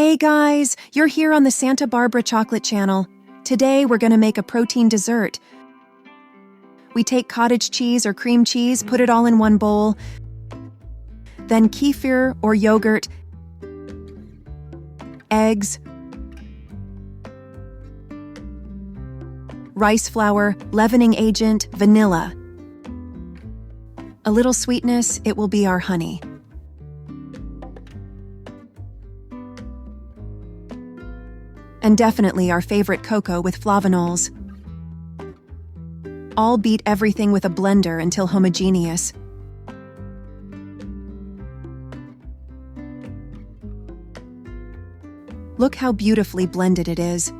Hey guys, you're here on the Santa Barbara Chocolate Channel. Today we're gonna make a protein dessert. We take cottage cheese or cream cheese, put it all in one bowl, then kefir or yogurt, eggs, rice flour, leavening agent, vanilla. A little sweetness, it will be our honey. And definitely our favorite cocoa with flavanols. All beat everything with a blender until homogeneous. Look how beautifully blended it is.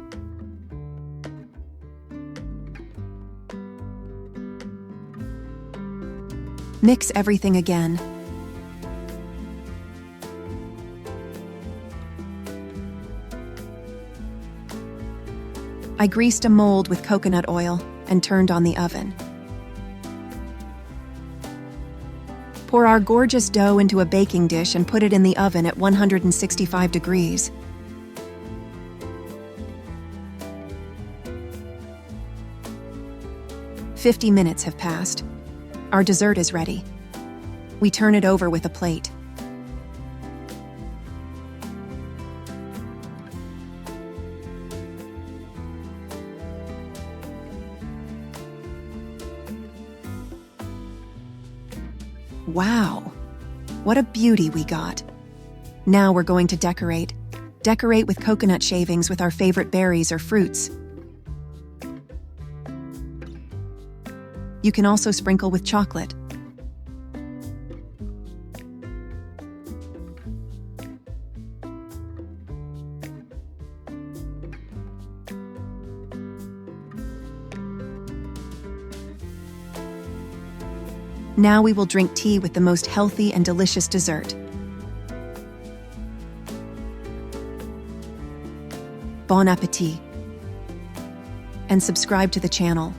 Mix everything again. I greased a mold with coconut oil and turned on the oven. Pour our gorgeous dough into a baking dish and put it in the oven at 165 degrees. "50 minutes have passed. Our dessert is ready. We turn it over with a plate. Wow, what a beauty we got. Now we're going to decorate. Decorate with coconut shavings with our favorite berries or fruits. You can also sprinkle with chocolate. Now we will drink tea with the most healthy and delicious dessert. Bon appetit! And subscribe to the channel.